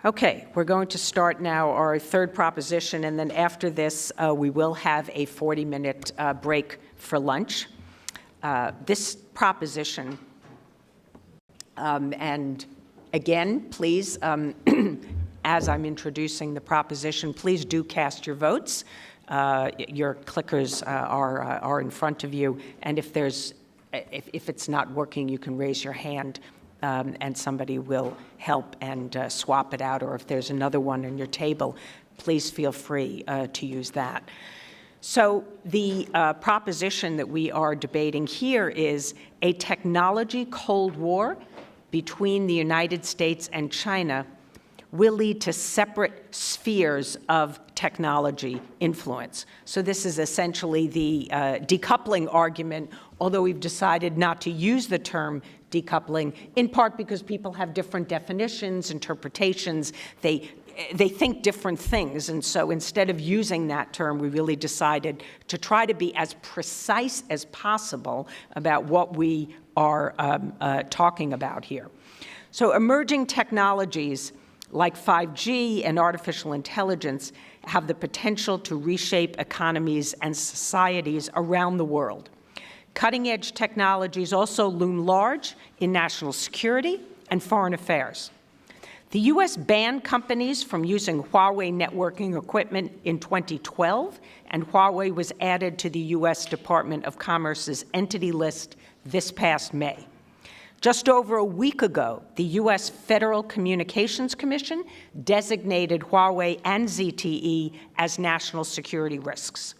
Okay, we're going to start now our third proposition, and then after this, we will have a 40-minute break for lunch. This proposition, and again, please, as I'm introducing the proposition, please do cast your votes. Your clickers are in front of you, and if it's not working, you can raise your hand. And somebody will help and swap it out, or if there's another one on your table, please feel free to use that. So the proposition that we are debating here is a technology Cold War between the United States and China will lead to separate spheres of technology influence. So this is essentially the decoupling argument, although we've decided not to use the term decoupling, in part because people have different definitions, interpretations, they think different things, and so instead of using that term, we really decided to try to be as precise as possible about what we are talking about here. So emerging technologies like 5G and artificial intelligence have the potential to reshape economies and societies around the world. Cutting-edge technologies also loom large in national security and foreign affairs. The U.S. banned companies from using Huawei networking equipment in 2012, and Huawei was added to the U.S. Department of Commerce's entity list this past May. Just over a week ago, the U.S. Federal Communications Commission designated Huawei and ZTE as national security risks.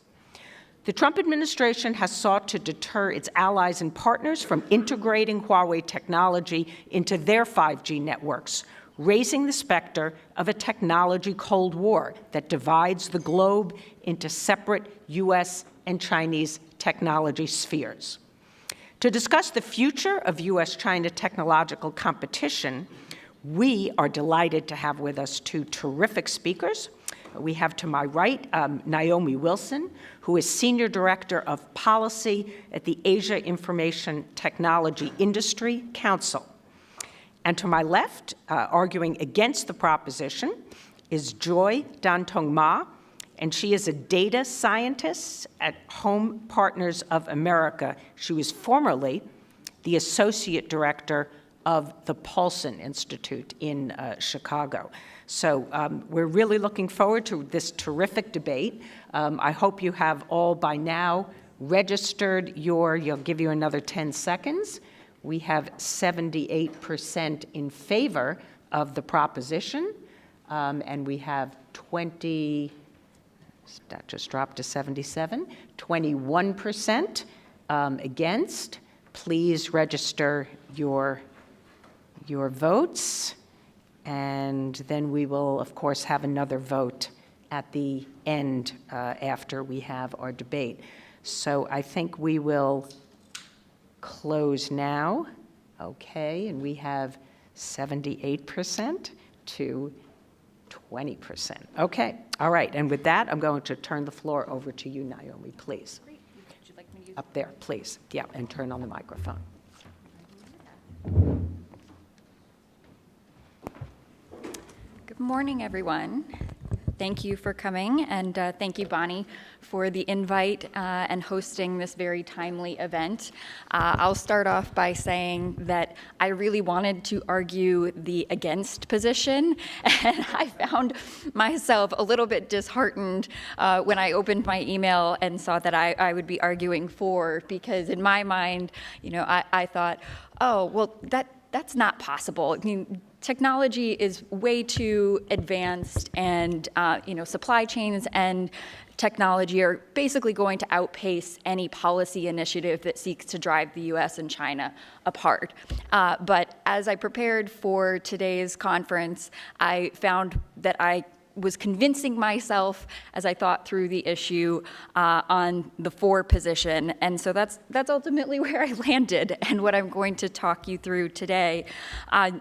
The Trump administration has sought to deter its allies and partners from integrating Huawei technology into their 5G networks, raising the specter of a technology Cold War that divides the globe into separate U.S. and Chinese technology spheres. To discuss the future of U.S.-China technological competition, we are delighted to have with us two terrific speakers. We have to my right Naomi Wilson, who is Senior Director of Policy at the Asia Information Technology Industry Council. And to my left, arguing against the proposition, is Joy Dantong Ma, and she is a data scientist at Home Partners of America. She was formerly the Associate Director of the Paulson Institute in Chicago. So we're really looking forward to this terrific debate. I hope you have all by now registered you'll give you another 10 seconds. We have 78% in favor of the proposition, and we have 20, that just dropped to 77, 21% against. Please register your votes, and then we will, of course, have another vote at the end after we have our debate. So I think we will close now. Okay, and we have 78% to 20%. Okay, all right, and with that, I'm going to turn the floor over to you, Naomi, please. Great. Would you like me to use Up there, please. Yeah, and turn on the microphone. Good morning, everyone. Thank you for coming, and thank you, Bonnie, for the invite and hosting this very timely event. I'll start off by saying that I really wanted to argue the against position, and I found myself a little bit disheartened when I opened my email and saw that I would be arguing for, because in my mind, you know, I thought, oh, well, that's not possible. I mean, technology is way too advanced, and you know, supply chains and technology are basically going to outpace any policy initiative that seeks to drive the U.S. and China apart. But as I prepared for today's conference, I found that I was convincing myself as I thought through the issue on the for position. And so that's ultimately where I landed and what I'm going to talk you through today.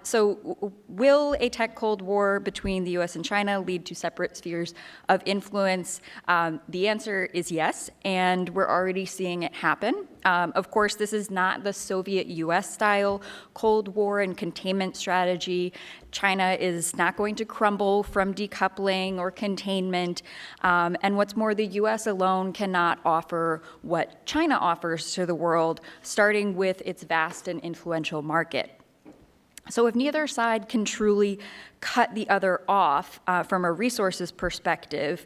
So will a tech Cold War between the US and China lead to separate spheres of influence? The answer is yes, and we're already seeing it happen. Of course, this is not the Soviet-US style Cold War and containment strategy. China is not going to crumble from decoupling or containment. And what's more, the US alone cannot offer what China offers to the world, starting with its vast and influential market. So if neither side can truly cut the other off from a resources perspective,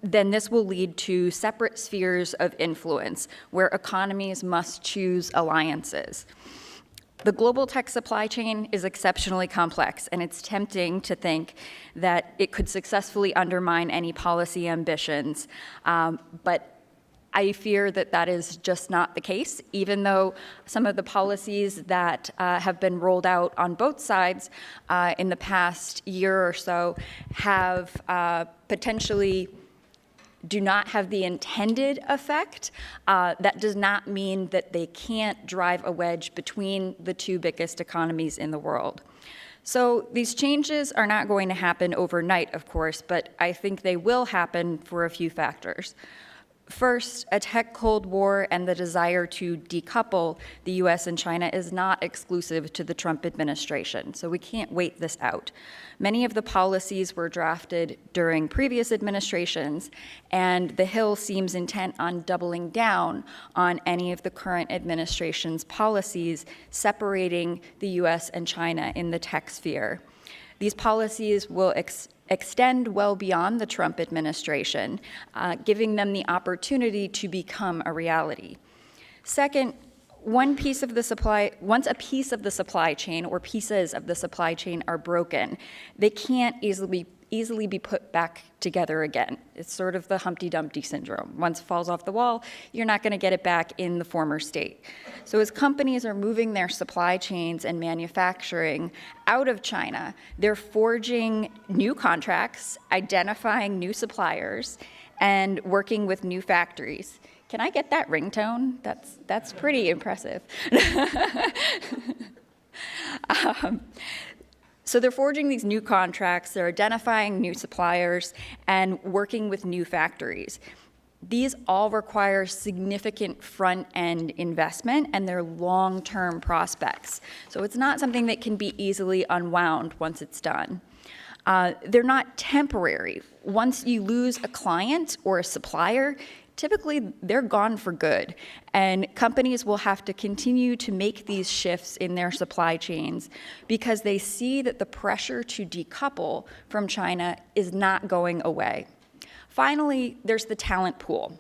then this will lead to separate spheres of influence where economies must choose alliances. The global tech supply chain is exceptionally complex, and it's tempting to think that it could successfully undermine any policy ambitions. But I fear that that is just not the case, even though some of the policies that have been rolled out on both sides in the past year or so have potentially do not have the intended effect. That does not mean that they can't drive a wedge between the two biggest economies in the world. So these changes are not going to happen overnight, of course, but I think they will happen for a few factors. First, a tech Cold War and the desire to decouple the US and China is not exclusive to the Trump administration, so we can't wait this out. Many of the policies were drafted during previous administrations, and the Hill seems intent on doubling down on any of the current administration's policies, separating the US and China in the tech sphere. These policies will extend well beyond the Trump administration, giving them the opportunity to become a reality. Second, once a piece of the supply chain or pieces of the supply chain are broken, they can't easily be put back together again. It's sort of the Humpty Dumpty syndrome. Once it falls off the wall, you're not going to get it back in the former state. So as companies are moving their supply chains and manufacturing out of China, they're forging new contracts, identifying new suppliers, and working with new factories. Can I get that ringtone? That's pretty impressive. So they're forging these new contracts, they're identifying new suppliers, and working with new factories. These all require significant front-end investment, and they're long-term prospects. So it's not something that can be easily unwound once it's done. They're not temporary. Once you lose a client or a supplier, typically they're gone for good, and companies will have to continue to make these shifts in their supply chains because they see that the pressure to decouple from China is not going away. Finally, there's the talent pool.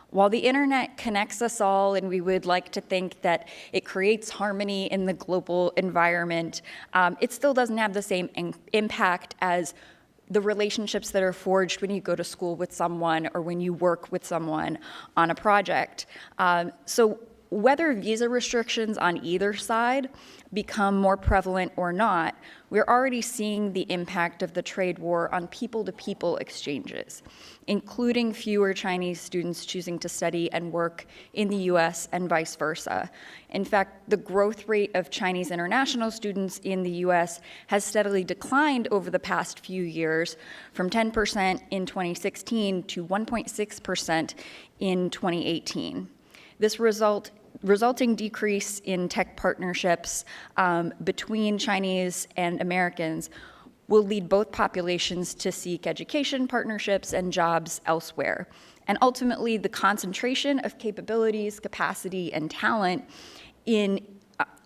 While the internet connects us all and we would like to think that it creates harmony in the global environment, it still doesn't have the same impact as the relationships that are forged when you go to school with someone or when you work with someone on a project. So whether visa restrictions on either side become more prevalent or not, we're already seeing the impact of the trade war on people-to-people exchanges, including fewer Chinese students choosing to study and work in the US and vice versa. In fact, the growth rate of Chinese international students in the US has steadily declined over the past few years, from 10% in 2016 to 1.6% in 2018. This resulting decrease in tech partnerships between Chinese and Americans will lead both populations to seek education partnerships and jobs elsewhere. And ultimately, the concentration of capabilities, capacity, and talent in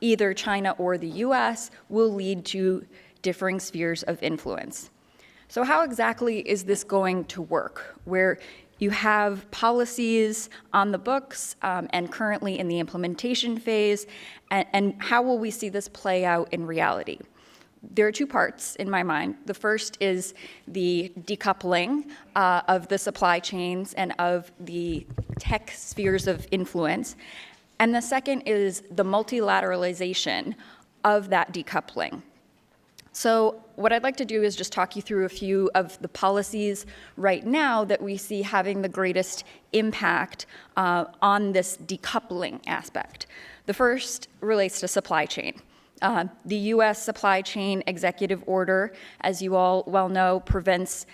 either China or the US will lead to differing spheres of influence. So how exactly is this going to work, where you have policies on the books and currently in the implementation phase, and how will we see this play out in reality? There are two parts in my mind. The first is the decoupling of the supply chains and of the tech spheres of influence. And the second is the multilateralization of that decoupling. So what I'd like to do is just talk you through a few of the policies right now that we see having the greatest impact on this decoupling aspect. The first relates to supply chain. The U.S. supply chain executive order, as you all well know, prevents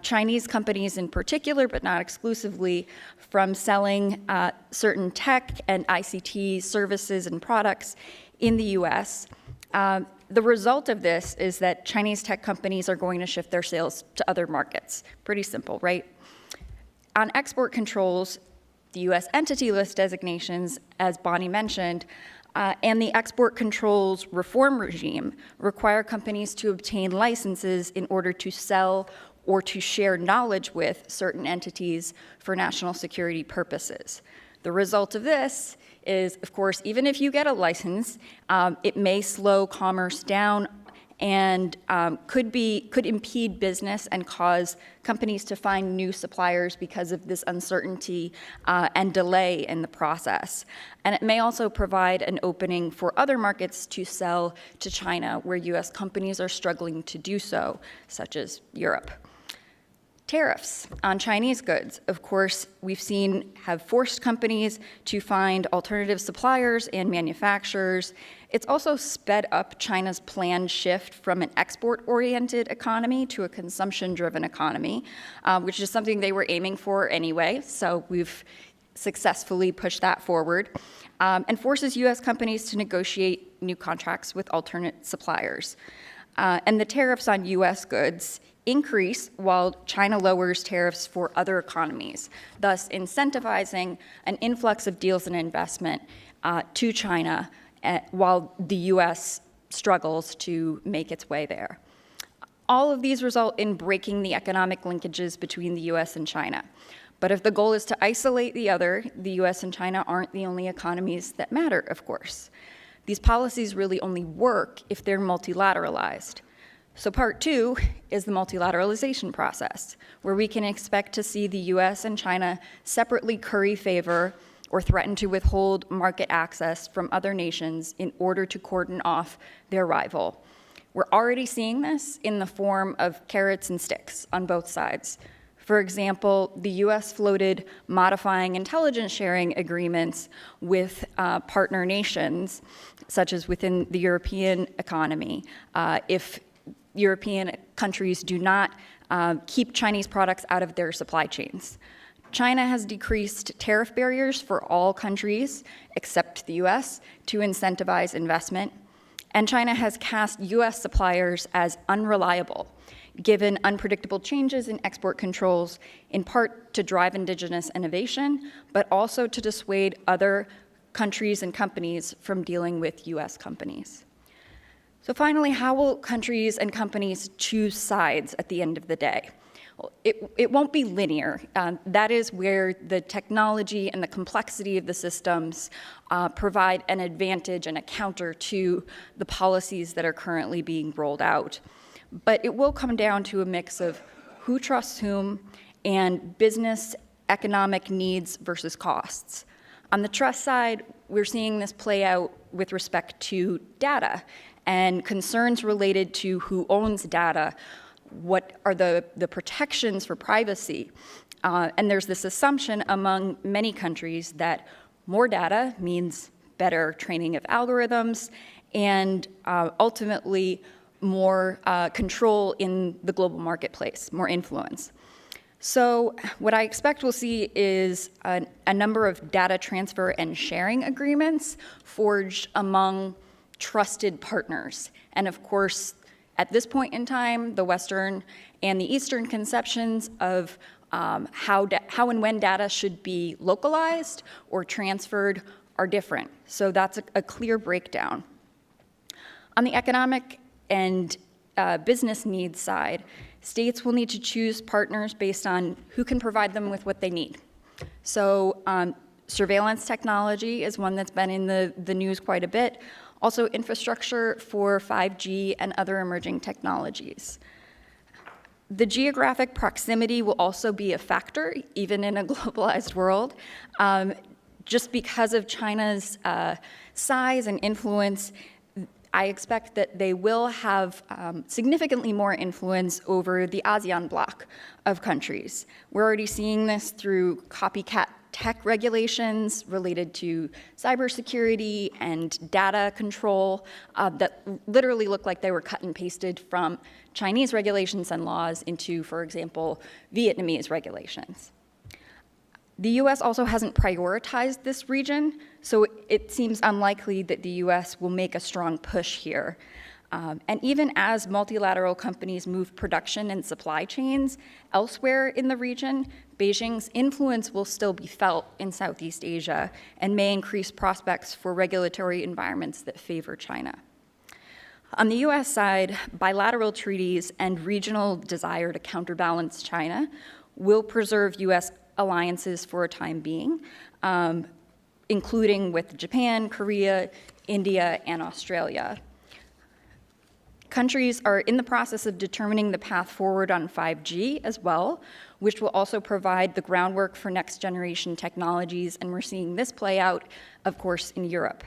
Chinese companies in particular, but not exclusively, from selling certain tech and ICT services and products in the U.S. The result of this is that Chinese tech companies are going to shift their sales to other markets. Pretty simple, right? On export controls, the U.S. entity list designations, as Bonnie mentioned, and the export controls reform regime require companies to obtain licenses in order to sell or to share knowledge with certain entities for national security purposes. The result of this is, of course, even if you get a license, it may slow commerce down and could impede business and cause companies to find new suppliers because of this uncertainty and delay in the process. And it may also provide an opening for other markets to sell to China, where U.S. companies are struggling to do so, such as Europe. Tariffs on Chinese goods, of course, we've seen have forced companies to find alternative suppliers and manufacturers. It's also sped up China's planned shift from an export-oriented economy to a consumption-driven economy, which is something they were aiming for anyway, so we've successfully pushed that forward, and forces U.S. companies to negotiate new contracts with alternate suppliers. And the tariffs on U.S. goods increase while China lowers tariffs for other economies, thus incentivizing an influx of deals and investment to China while the U.S. struggles to make its way there. All of these result in breaking the economic linkages between the U.S. and China. But if the goal is to isolate the other, the U.S. and China aren't the only economies that matter, of course. These policies really only work if they're multilateralized. So part two is the multilateralization process, where we can expect to see the U.S. and China separately curry favor or threaten to withhold market access from other nations in order to cordon off their rival. We're already seeing this in the form of carrots and sticks on both sides. For example, the U.S. floated modifying intelligence sharing agreements with partner nations, such as within the European economy, if European countries do not keep Chinese products out of their supply chains. China has decreased tariff barriers for all countries except the U.S. to incentivize investment, and China has cast U.S. suppliers as unreliable, given unpredictable changes in export controls, in part to drive indigenous innovation, but also to dissuade other countries and companies from dealing with U.S. companies. So finally, how will countries and companies choose sides at the end of the day? Well, it won't be linear. That is where the technology and the complexity of the systems provide an advantage and a counter to the policies that are currently being rolled out. But it will come down to a mix of who trusts whom and business economic needs versus costs. On the trust side, we're seeing this play out with respect to data and concerns related to who owns data, what are the protections for privacy. And there's this assumption among many countries that more data means better training of algorithms and ultimately more control in the global marketplace, more influence. So what I expect we'll see is a number of data transfer and sharing agreements forged among trusted partners. And of course, at this point in time, the Western and the Eastern conceptions of how and when data should be localized or transferred are different. So that's a clear breakdown. On the economic and business needs side, states will need to choose partners based on who can provide them with what they need. So surveillance technology is one that's been in the news quite a bit. Also infrastructure for 5G and other emerging technologies. The geographic proximity will also be a factor, even in a globalized world. Just because of China's size and influence, I expect that they will have significantly more influence over the ASEAN bloc of countries. We're already seeing this through copycat tech regulations related to cybersecurity and data control that literally look like they were cut and pasted from Chinese regulations and laws into, for example, Vietnamese regulations. The US also hasn't prioritized this region, so it seems unlikely that the US will make a strong push here. And even as multilateral companies move production and supply chains elsewhere in the region, Beijing's influence will still be felt in Southeast Asia and may increase prospects for regulatory environments that favor China. On the US side, bilateral treaties and regional desire to counterbalance China will preserve US alliances for a time being, including with Japan, Korea, India, and Australia. Countries are in the process of determining the path forward on 5G as well, which will also provide the groundwork for next generation technologies, and we're seeing this play out, of course, in Europe.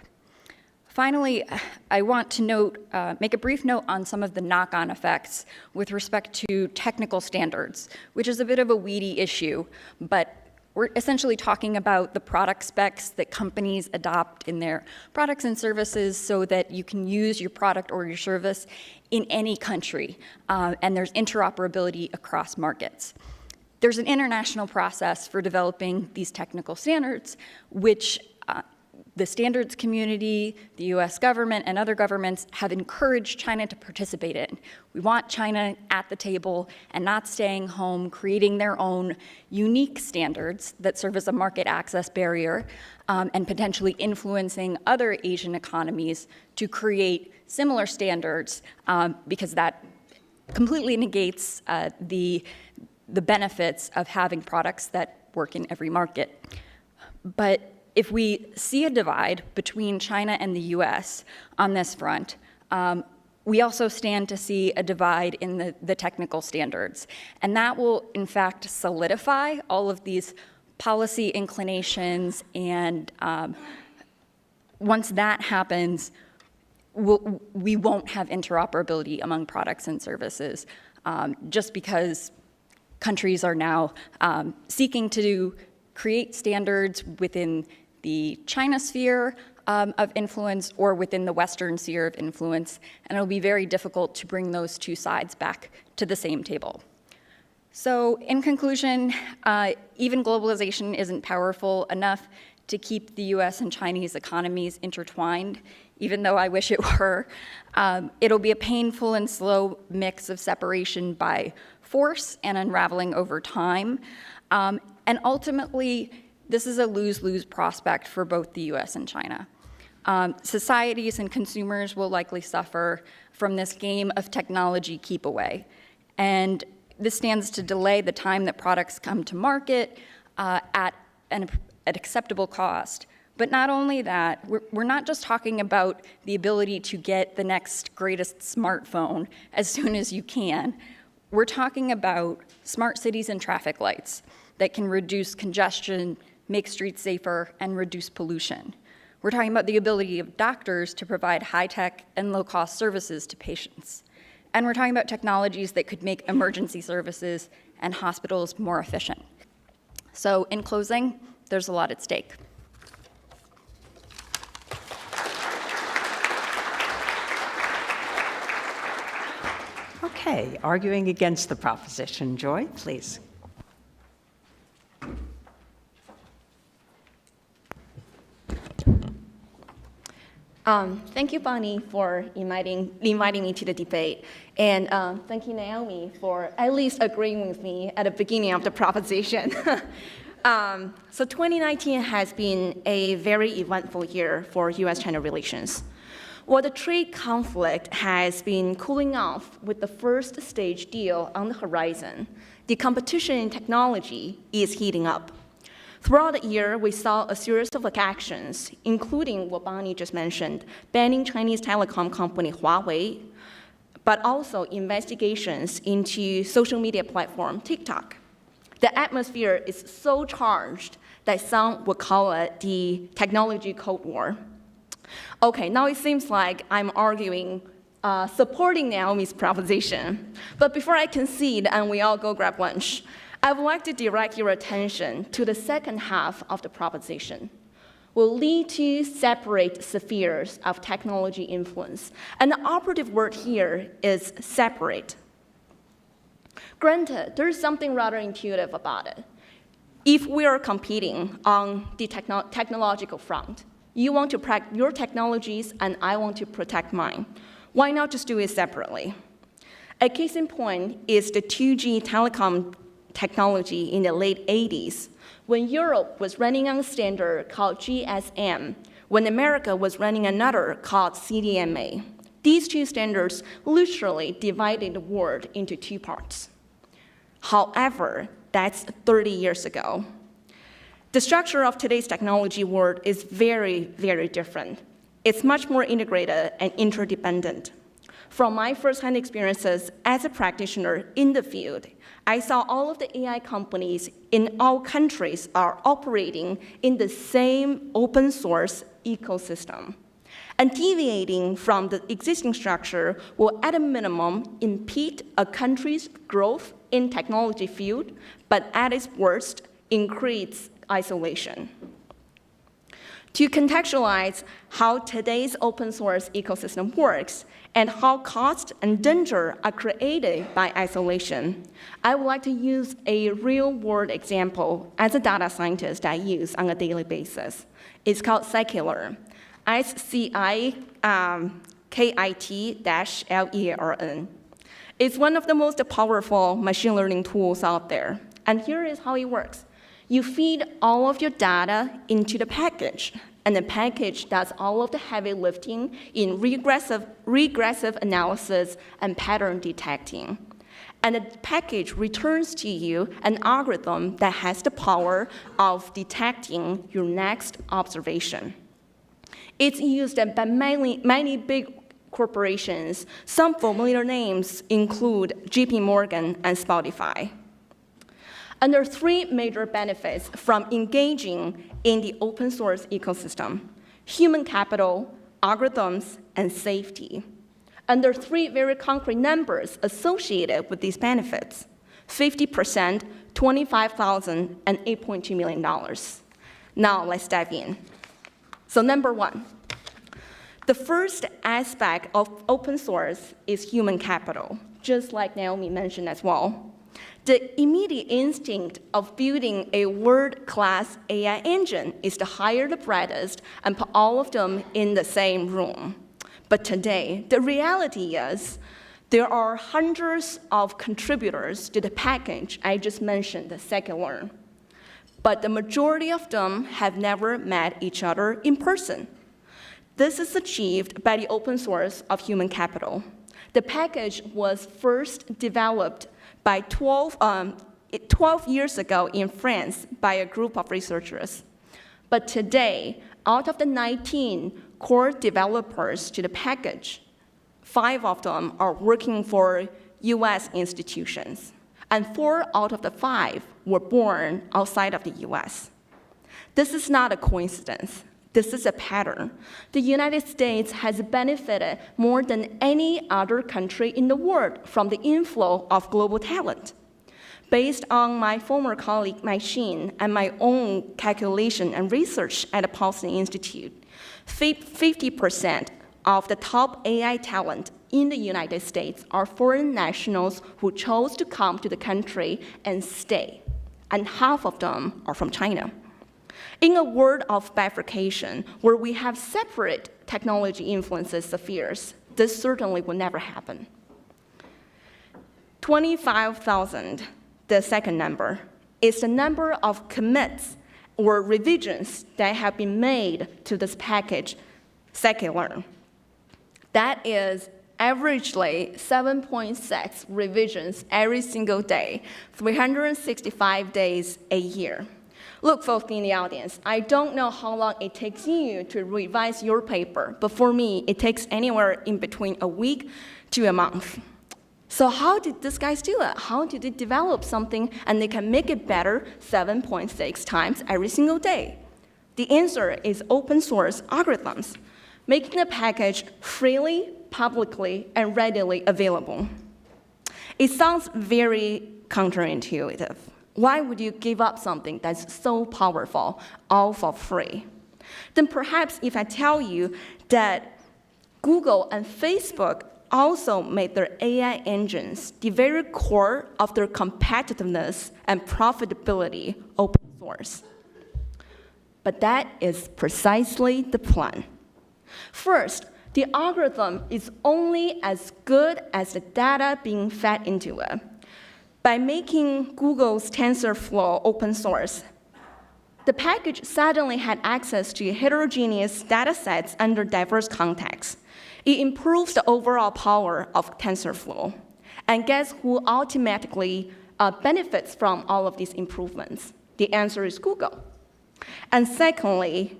Finally, I want to make a brief note on some of the knock-on effects with respect to technical standards, which is a bit of a weedy issue, but we're essentially talking about the product specs that companies adopt in their products and services so that you can use your product or your service in any country, and there's interoperability across markets. There's an international process for developing these technical standards, which the standards community, the US government, and other governments have encouraged China to participate in. We want China at the table and not staying home, creating their own unique standards that serve as a market access barrier, and potentially influencing other Asian economies to create similar standards, because that completely negates the benefits of having products that work in every market. But if we see a divide between China and the US on this front, we also stand to see a divide in the technical standards. And that will, in fact, solidify all of these policy inclinations. And once that happens, we won't have interoperability among products and services, just because countries are now seeking to create standards within the China sphere of influence or within the Western sphere of influence, and it'll be very difficult to bring those two sides back to the same table. So in conclusion, even globalization isn't powerful enough to keep the US and Chinese economies intertwined, even though I wish it were. It'll be a painful and slow mix of separation by force and unraveling over time. And ultimately, this is a lose-lose prospect for both the US and China. Societies and consumers will likely suffer from this game of technology keep away. And this stands to delay the time that products come to market at an acceptable cost. But not only that, we're not just talking about the ability to get the next greatest smartphone as soon as you can. We're talking about smart cities and traffic lights that can reduce congestion, make streets safer, and reduce pollution. We're talking about the ability of doctors to provide high-tech and low-cost services to patients. And we're talking about technologies that could make emergency services and hospitals more efficient. So in closing, there's a lot at stake. Okay, arguing against the proposition, Joy, please. Thank you, Bonnie, for inviting me to the debate. And thank you, Naomi, for at least agreeing with me at the beginning of the proposition. So 2019 has been a very eventful year for US-China relations. While the trade conflict has been cooling off with the first stage deal on the horizon, the competition in technology is heating up. Throughout the year, we saw a series of actions, including what Bonnie just mentioned, banning Chinese telecom company Huawei, but also investigations into social media platform TikTok. The atmosphere is so charged that some would call it the technology Cold War. Okay, now it seems like I'm arguing, supporting Naomi's proposition. But before I concede and we all go grab lunch, I would like to direct your attention to the second half of the proposition. Will lead to separate spheres of technology influence. And the operative word here is separate. Granted, there's something rather intuitive about it. If we are competing on the technological front, you want to protect your technologies and I want to protect mine. Why not just do it separately? A case in point is the 2G telecom technology in the late 80s, when Europe was running on a standard called GSM, when America was running another called CDMA. These two standards literally divided the world into two parts. However, that's 30 years ago. The structure of today's technology world is very, very different. It's much more integrated and interdependent. From my firsthand experiences as a practitioner in the field, I saw all of the AI companies in all countries are operating in the same open source ecosystem. And deviating from the existing structure will, at a minimum, impede a country's growth in technology field, but at its worst, increase isolation. To contextualize how today's open source ecosystem works and how cost and danger are created by isolation, I would like to use a real-world example as a data scientist I use on a daily basis. It's called Scikit-learn, SCIKIT-LEARN. It's one of the most powerful machine learning tools out there. And here is how it works. You feed all of your data into the package, and the package does all of the heavy lifting in regressive analysis and pattern detecting. And the package returns to you an algorithm that has the power of detecting your next observation. It's used by many big corporations. Some familiar names include JP Morgan and Spotify. And there are three major benefits from engaging in the open source ecosystem: human capital, algorithms, and safety. And there are three very concrete numbers associated with these benefits: 50%, 25,000, and $8.2 million. Now let's dive in. So number one, the first aspect of open source is human capital, just like Naomi mentioned as well. The immediate instinct of building a world-class AI engine is to hire the brightest and put all of them in the same room. But today, the reality is there are hundreds of contributors to the package I just mentioned, the Scikit-learn. But the majority of them have never met each other in person. This is achieved by the open source of human capital. The package was first developed by 12 years ago in France by a group of researchers. But today, out of the 19 core developers to the package, 5 of them are working for US institutions, and 4 out of the 5 were born outside of the US. This is not a coincidence. This is a pattern. The United States has benefited more than any other country in the world from the inflow of global talent. Based on my former colleague, Mike Sheen, and my own calculation and research at the Paulson Institute, 50% of the top AI talent in the United States are foreign nationals who chose to come to the country and stay, and half of them are from China. In a world of bifurcation, where we have separate technology influences spheres, this certainly will never happen. 25,000, the second number, is the number of commits or revisions that have been made to this package, Scikit-learn. That is averagely 7.6 revisions every single day, 365 days a year. Look, folks in the audience, I don't know how long it takes you to revise your paper, but for me, it takes anywhere in between a week to a month. So how did these guys do it? How did they develop something and they can make it better 7.6 times every single day? The answer is open source algorithms. making the package freely, publicly, and readily available. It sounds very counterintuitive. Why would you give up something that's so powerful, all for free? Then perhaps if I tell you that Google and Facebook also made their AI engines the very core of their competitiveness and profitability open source. But that is precisely the plan. First, the algorithm is only as good as the data being fed into it. By making Google's TensorFlow open source, the package suddenly had access to heterogeneous data sets under diverse contexts. It improves the overall power of TensorFlow. And guess who automatically benefits from all of these improvements? The answer is Google. And secondly,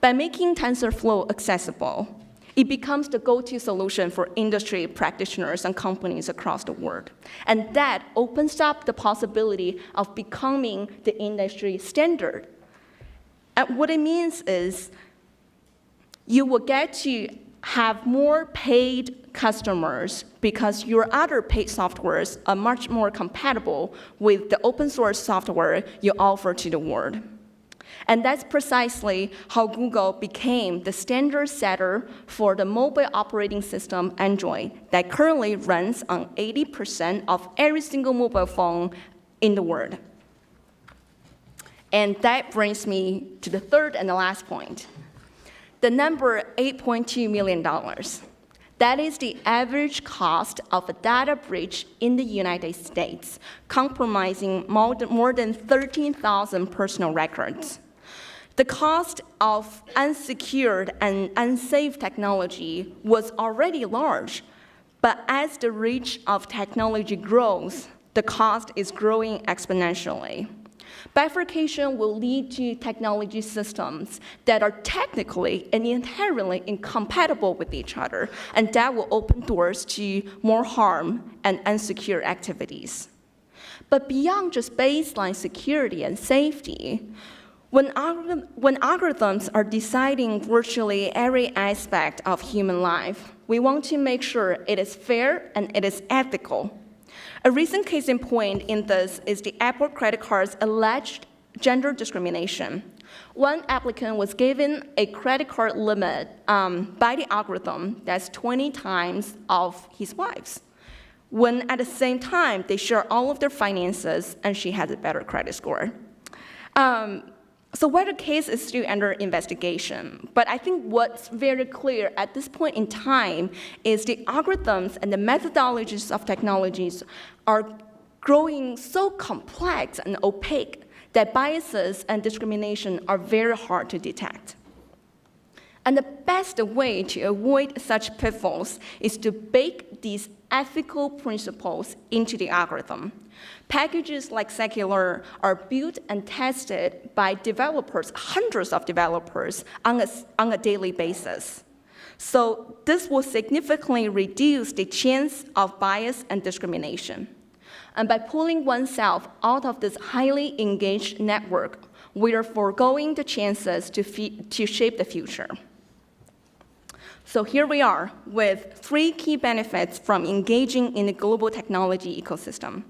by making TensorFlow accessible, it becomes the go-to solution for industry practitioners and companies across the world. And that opens up the possibility of becoming the industry standard. And what it means is you will get to have more paid customers because your other paid softwares are much more compatible with the open source software you offer to the world. And that's precisely how Google became the standard setter for the mobile operating system Android that currently runs on 80% of every single mobile phone in the world. And that brings me to the third and the last point. The number $8.2 million. That is the average cost of a data breach in the United States, compromising more than 13,000 personal records. The cost of unsecured and unsafe technology was already large, but as the reach of technology grows, the cost is growing exponentially. Bifurcation will lead to technology systems that are technically and inherently incompatible with each other, and that will open doors to more harm and unsecure activities. But beyond just baseline security and safety, when algorithms are deciding virtually every aspect of human life, we want to make sure it is fair and it is ethical. A recent case in point in this is the Apple credit card's alleged gender discrimination. One applicant was given a credit card limit by the algorithm that's 20 times of his wife's, when at the same time they share all of their finances and she has a better credit score. So whether the case is still under investigation, but I think what's very clear at this point in time is the algorithms and the methodologies of technologies are growing so complex and opaque that biases and discrimination are very hard to detect. And the best way to avoid such pitfalls is to bake these ethical principles into the algorithm. Packages like Secular are built and tested by developers, hundreds of developers, on a daily basis. So this will significantly reduce the chance of bias and discrimination. And by pulling oneself out of this highly engaged network, we are foregoing the chances to shape the future. So here we are with 3 key benefits from engaging in the global technology ecosystem.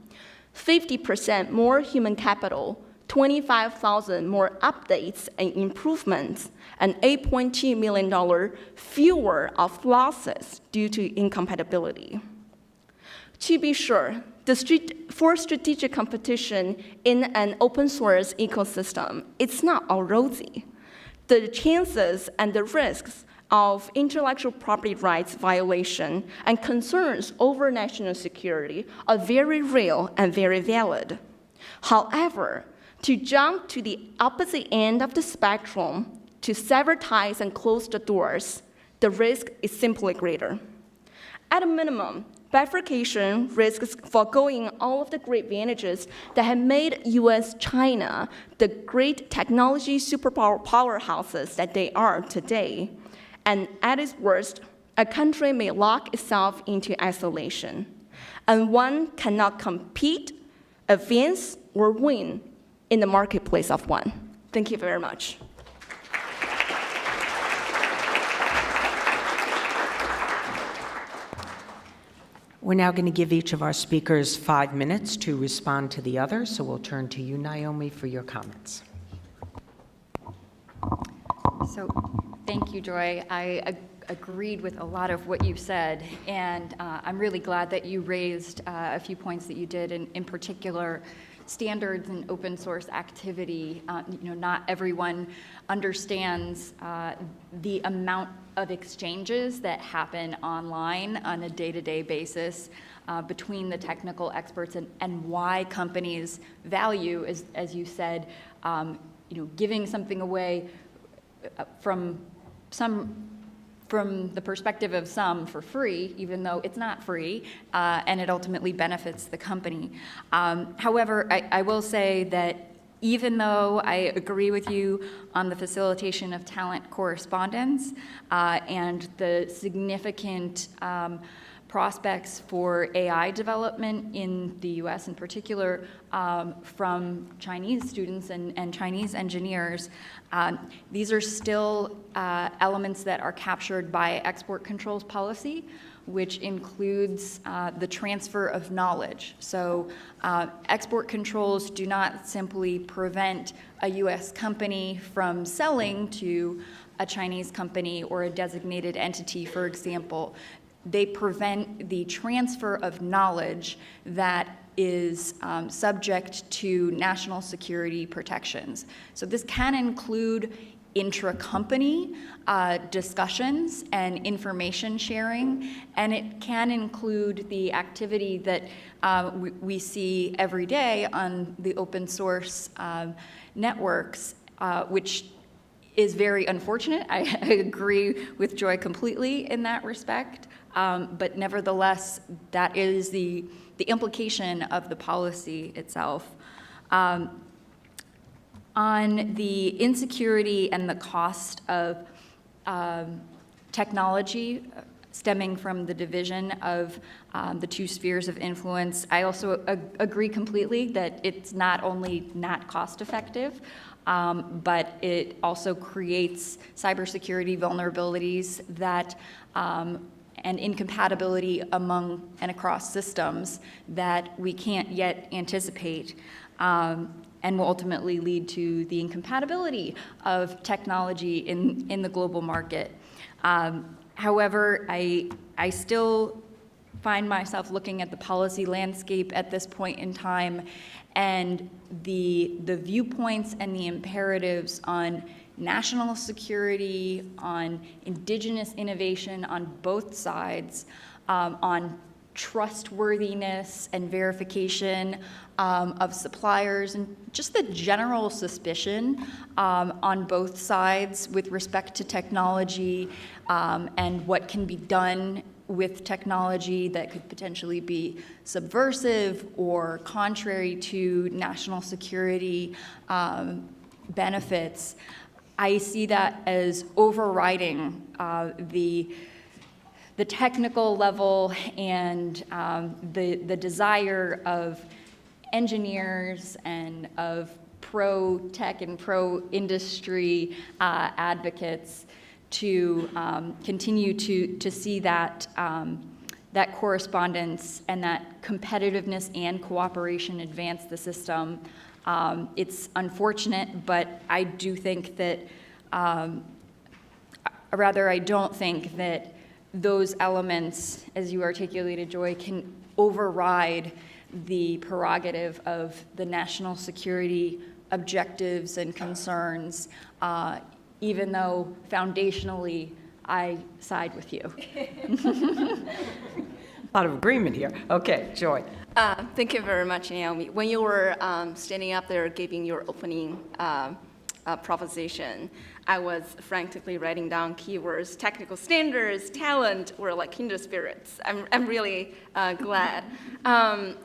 50% more human capital, 25,000 more updates and improvements, and $8.2 million fewer of losses due to incompatibility. To be sure, for strategic competition in an open source ecosystem, it's not all rosy. The chances and the risks of intellectual property rights violation and concerns over national security are very real and very valid. However, to jump to the opposite end of the spectrum, to sever ties and close the doors, the risk is simply greater. At a minimum, bifurcation risks foregoing all of the great advantages that have made US, China the great technology powerhouses that they are today. And at its worst, a country may lock itself into isolation, and one cannot compete, advance, or win in the marketplace of one. Thank you very much. We're now going to give each of our speakers 5 minutes to respond to the other, so we'll turn to you, Naomi, for your comments. So, thank you, Joy. I agreed with a lot of what you said, and I'm really glad that you raised a few points that you did, and in particular, standards and open source activity. Not everyone understands the amount of exchanges that happen online on a day-to-day basis between the technical experts, and why companies value, as you said, giving something away from the perspective of some for free, even though it's not free, and it ultimately benefits the company. However, I will say that even though I agree with you on the facilitation of talent correspondence and the significant prospects for AI development in the US in particular from Chinese students and Chinese engineers, these are still elements that are captured by export controls policy, which includes the transfer of knowledge. So export controls do not simply prevent a US company from selling to a Chinese company or a designated entity, for example. They prevent the transfer of knowledge that is subject to national security protections. So this can include intra-company discussions and information sharing, and it can include the activity that we see every day on the open source networks, which is very unfortunate. I agree with Joy completely in that respect. But nevertheless, that is the implication of the policy itself. On the insecurity and the cost of technology stemming from the division of the two spheres of influence, I also agree completely that it's not only not cost effective, but it also creates cybersecurity vulnerabilities that and incompatibility among and across systems that we can't yet anticipate, and will ultimately lead to the incompatibility of technology in the global market. However, I still find myself looking at the policy landscape at this point in time, and the viewpoints and the imperatives on national security, on indigenous innovation on both sides, on trustworthiness and verification of suppliers, and just the general suspicion on both sides with respect to technology and what can be done with technology that could potentially be subversive or contrary to national security benefits. I see that as overriding the technical level and the desire of engineers and of pro-tech and pro-industry advocates to continue to see that correspondence and that competitiveness and cooperation advance the system. It's unfortunate, but I do think that, rather I don't think that those elements, as you articulated, Joy, can override the prerogative of the national security objectives and concerns, even though foundationally I side with you. A lot of agreement here. Okay, Joy. Thank you very much, Naomi. When you were standing up there giving your opening proposition, I was frantically writing down keywords, technical standards, talent, or like kindred spirits. I'm really glad.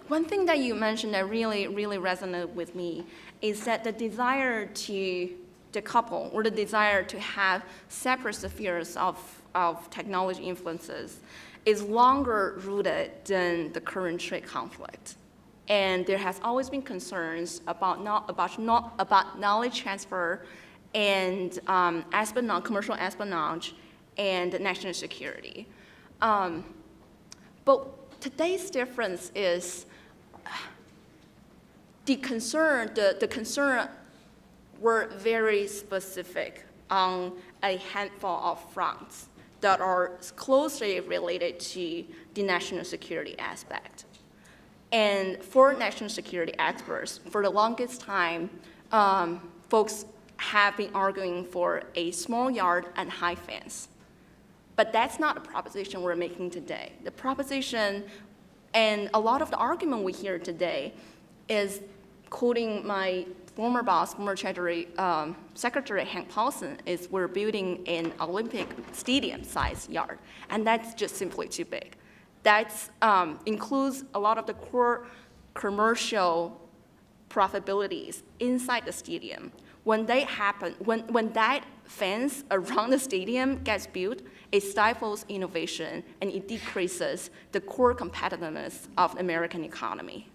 One thing that you mentioned that really resonated with me is that the desire to decouple, or the desire to have separate spheres of technology influences is longer rooted than the current trade conflict. And there has always been concerns about knowledge transfer and commercial espionage and national security. But today's difference is the concern were very specific on a handful of fronts that are closely related to the national security aspect. And for national security experts, for the longest time, folks have been arguing for a small yard and high fence. But that's not the proposition we're making today. The proposition, and a lot of the argument we hear today, is quoting my former boss, former Treasury Secretary Hank Paulson, is we're building an Olympic stadium-sized yard, and that's just simply too big. That includes a lot of the core commercial profitabilities inside the stadium. When they happen, when that fence around the stadium gets built, it stifles innovation and it decreases the core competitiveness of the American economy.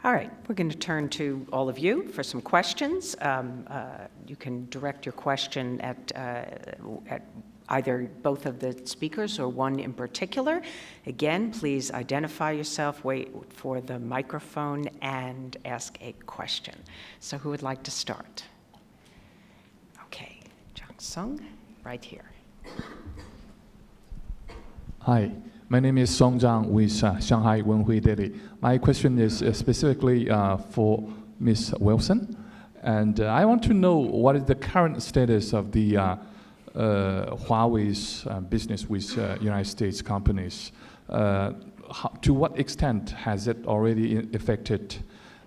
All right, we're going to turn to all of you for some questions. You can direct your question at either both of the speakers or one in particular. Again, please identify yourself, wait for the microphone, and ask a question. So who would like to start? Okay, Jang Sung, right here. Hi, my name is Song Zhang with Shanghai Wenhui Daily. My question is specifically for Ms. Wilson. And I want to know what is the current status of the Huawei's business with United States companies. To what extent has it already affected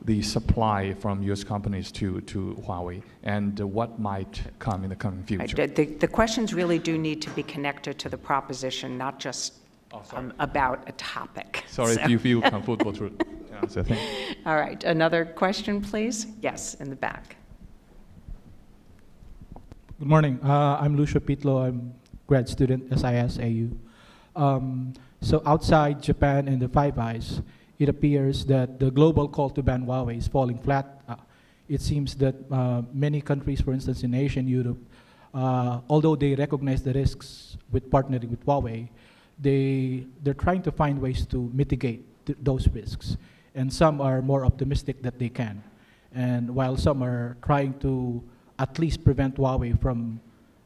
the supply from US companies to Huawei, and what might come in the coming future? The questions really do need to be connected to the proposition, not just about a topic. Sorry if you feel comfortable to answer. Thank you. All right, another question, please? Yes, in the back. Good morning. I'm Lucio Pitlo. I'm grad student, SIS AU. So outside Japan and the Five Eyes, it appears that the global call to ban Huawei is falling flat. It seems that many countries, for instance in Asia and Europe, although they recognize the risks with partnering with Huawei, they're trying to find ways to mitigate those risks. And some are more optimistic that they can. And while some are trying to at least prevent Huawei from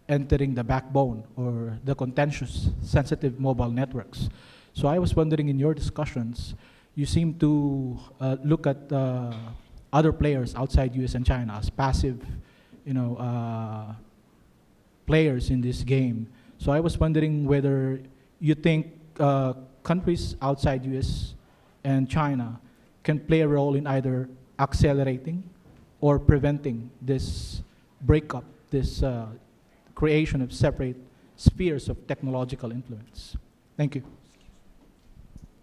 entering the backbone or the contentious, sensitive mobile networks. So I was wondering, in your discussions, you seem to look at other players outside US and China as passive, players in this game. So I was wondering whether you think countries outside US and China can play a role in either accelerating or preventing this breakup, this creation of separate spheres of technological influence. Thank you.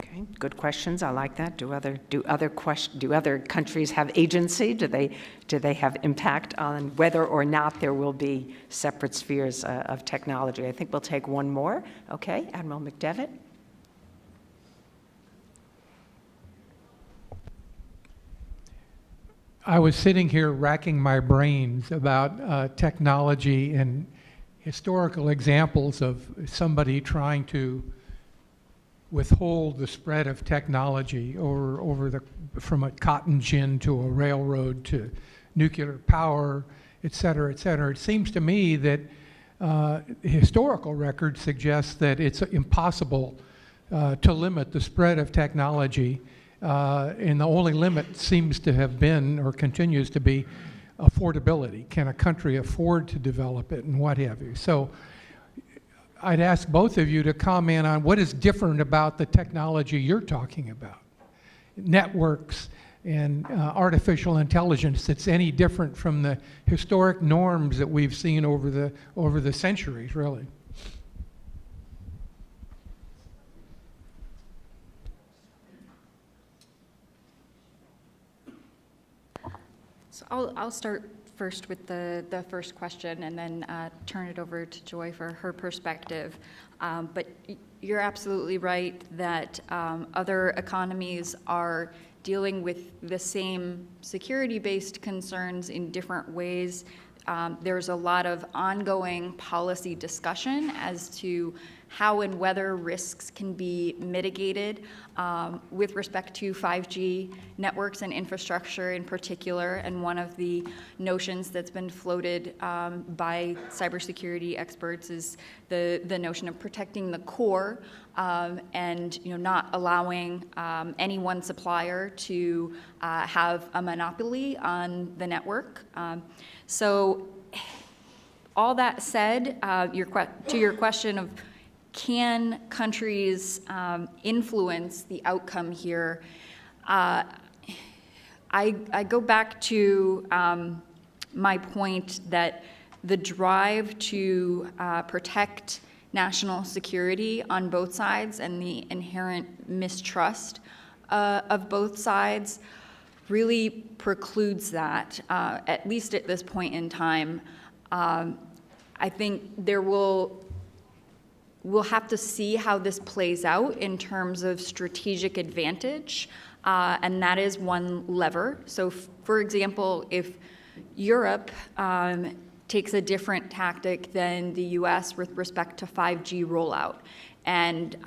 Okay, good questions. I like that. Do other countries have agency? Do they have impact on whether or not there will be separate spheres of technology? I think we'll take one more. Okay, Admiral McDevitt. I was sitting here racking my brains about technology and historical examples of somebody trying to withhold the spread of technology from a cotton gin to a railroad to nuclear power, et cetera, et cetera. It seems to me that historical record suggests that it's impossible to limit the spread of technology. And the only limit seems to have been, or continues to be, affordability. Can a country afford to develop it, and what have you? So I'd ask both of you to comment on what is different about the technology you're talking about. Networks and artificial intelligence that's any different from the historic norms that we've seen over the centuries, really. So I'll start first with the first question and then turn it over to Joy for her perspective. But you're absolutely right that other economies are dealing with the same security-based concerns in different ways. there's a lot of ongoing policy discussion as to how and whether risks can be mitigated with respect to 5G networks and infrastructure in particular. And one of the notions that's been floated by cybersecurity experts is the notion of protecting the core and not allowing any one supplier to have a monopoly on the network. So all that said, to your question of can countries influence the outcome here, I go back to my point that the drive to protect national security on both sides and the inherent mistrust of both sides really precludes that, at least at this point in time. I think we'll have to see how this plays out in terms of strategic advantage, and that is one lever. So, for example, if Europe takes a different tactic than the US with respect to 5G rollout, and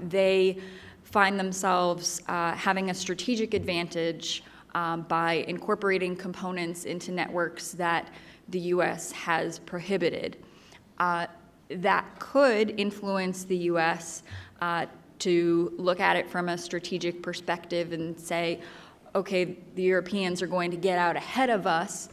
they find themselves having a strategic advantage by incorporating components into networks that the US has prohibited, that could influence the US to look at it from a strategic perspective and say, okay, the Europeans are going to get out ahead of us,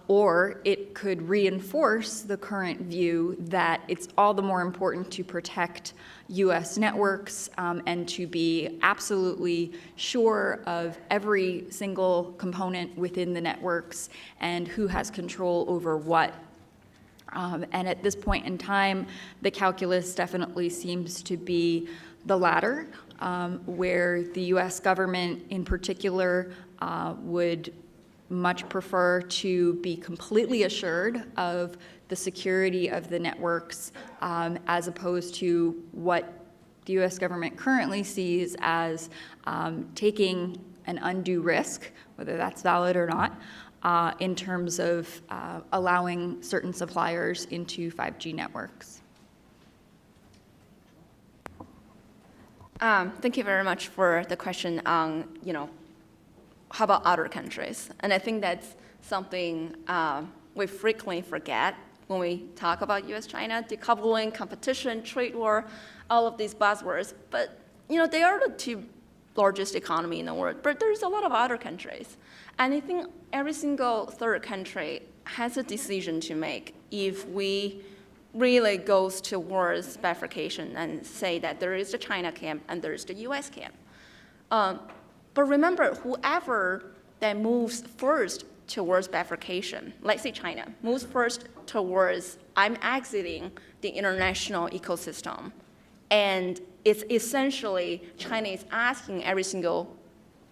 or it could reinforce the current view that it's all the more important to protect US networks and to be absolutely sure of every single component within the networks and who has control over what. And at this point in time, the calculus definitely seems to be the latter, where the US government in particular would much prefer to be completely assured of the security of the networks as opposed to what the US government currently sees as taking an undue risk, whether that's valid or not, in terms of allowing certain suppliers into 5G networks. Thank you very much for the question on, how about other countries? And I think that's something we frequently forget when we talk about US-China, decoupling, competition, trade war, all of these buzzwords. But, they are the two largest economy in the world, but there's a lot of other countries. And I think every single third country has a decision to make if we really goes towards bifurcation and say that there is the China camp and there is the US camp. But remember, whoever that moves first towards bifurcation, let's say China, moves first towards I'm exiting the international ecosystem, and it's essentially China is asking every single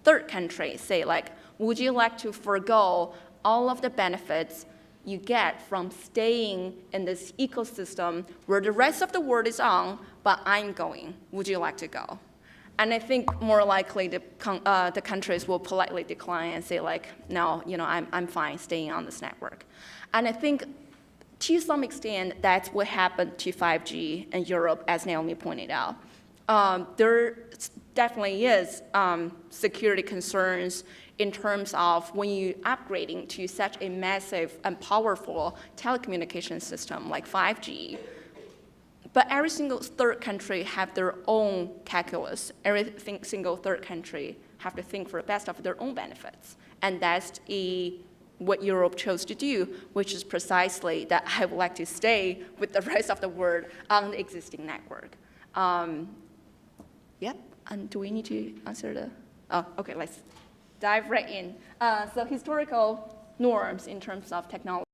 third country, say like, would you like to forego all of the benefits you get from staying in this ecosystem where the rest of the world is on, but I'm going? Would you like to go? And I think more likely the countries will politely decline and say like, no, I'm fine staying on this network. And I think to some extent, that's what happened to 5G in Europe, as Naomi pointed out. There definitely is security concerns in terms of when you're upgrading to such a massive and powerful telecommunication system like 5G. But every single third country have their own calculus. Every single third country have to think for the best of their own benefits. And that's what Europe chose to do, which is precisely that I would like to stay with the rest of the world on the existing network. Yep, and do we need to answer the, okay, let's dive right in. So historical norms in terms of technology.